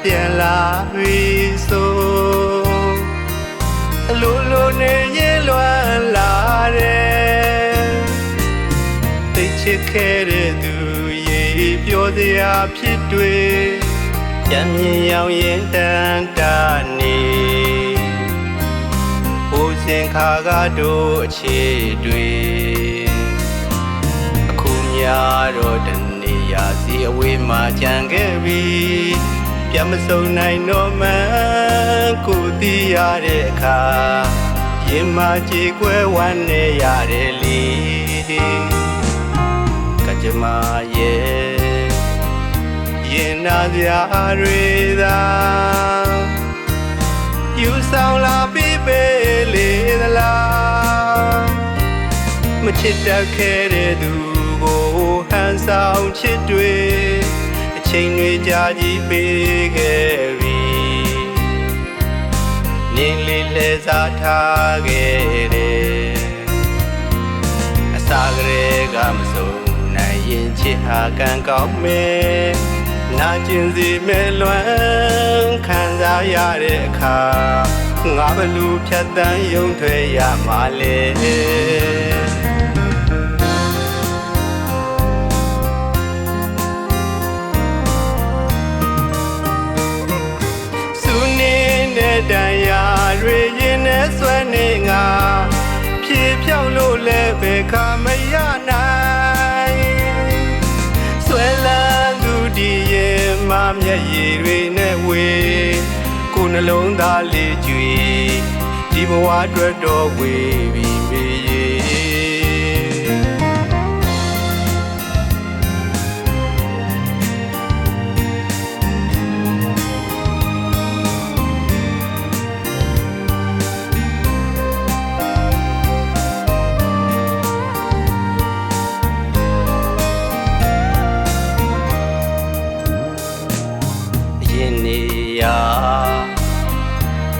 ပြန်လာပြီဆိုအလိုလိုနေရင်လွမ်းလာတယ်သိချစ်ခဲ့တဲ့သူရေပြောစရာဖြစ်တွေပြန်မြင်ရောက်ရင်တန်တာနေဦးစင်ခါကတို့အခြေတွေအခုများတော့တနေရာစီအဝေးမှာကြံခဲ့ပြီပြန်မစုံနိုင်တော့မှကိုသိရတဲ့အခါရင်မကြေကွဲဝမ်းနေရတယ်လေကကြမရဲ့ရင်နာစရာတွေသာယူဆောင်လာပြီးပဲလေသလားမချစ်တတ်ခဲ့တဲ့သူကိုဟန်ဆောင်ချစ်တွေအချိန်တွေကြာကြီးပေးခဲ့ပြီနင်းလေးလဲစားထားခဲ့တယ်အစာကလေးကမစုံနိုင်ရင်ချစ်ဟာကံကောင်းမယ်နာကျင်စီမဲ့လွမ်းခံစားရတဲ့အခါငါဘလူဖြတ်တန်းယုံထွက်ရမှာလေစုနေနဲ့တရားတွေရင်နဲ့ဆွဲနေငါဖြေဖြောက်လို့လည်းဘယ်ခါမရနိုင်ဆွဲလန်းသူဒီရဲ့မမျက်ရည်တွေနဲ့ဝေကိုနှလုံးသားလေးကြွေဒီဘဝအတွက်တော့ဝေပြီးမေး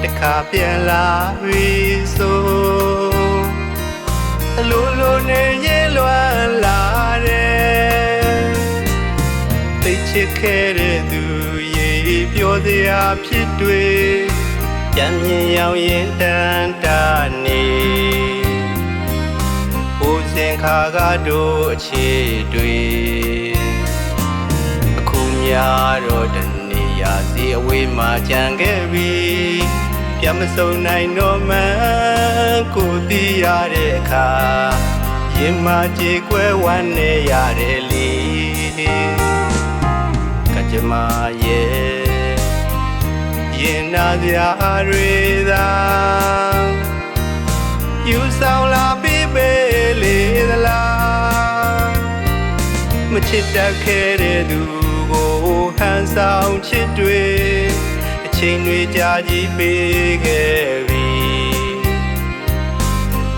တခါပြန်လာပြီဆိုအလိုလိုနေရင်လွမ်းလာတယ်သိချစ်ခဲ့တဲ့သူရေပြောစရာဖြစ်တွေပြန်မြင်ရောက်ရင်တန်တာနေဦးစင်ခါကတို့အခြေတွေအခုများတော့တနေရာစီအဝေးမှာကြံခဲ့ပြီပြန်မစုံနိုင်တော့မှကိုသိရတဲ့အခါရင်မကြေကွဲဝမ်းနေရတယ်လေကကြမရဲ့ရင်နာစရာတွေသာယူဆောင်လာပြီးပဲလေသလားမချစ်တတ်ခဲ့တဲ့သူကိုဟန်ဆောင်ချစ်တွေအချိန်တွေကြာကြီးပေးခဲ့ပြီ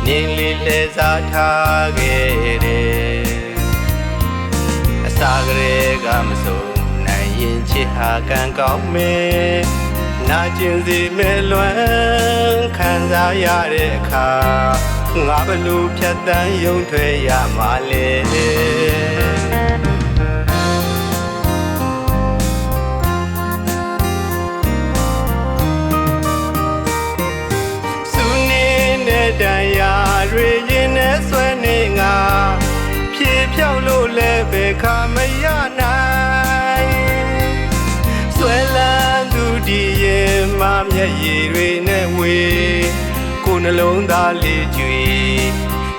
နင်းလေးလဲစားထားခဲ့တယ်အစာကလေးကမစုံနိုင်ရင်ချစ်ဟာကံကောင်းမယ်နာကျင်စီမဲ့လွမ်းခံစားရတဲ့အခါငါဘလူဖြတ်တန်းယုံထွက်ရမှာလေတရားတွေရင်နဲ့ဆွဲနေငါဖြေဖြောက်လို့လည်းဘယ်ခါမရနိုင်ဆွဲလန်းသူဒီရဲ့မမျက်ရည်တွေနဲ့ဝေကိုနှလုံးသားလေးကြွေ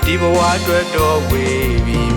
ဒီဘဝအတွက်တော့ဝေပြီ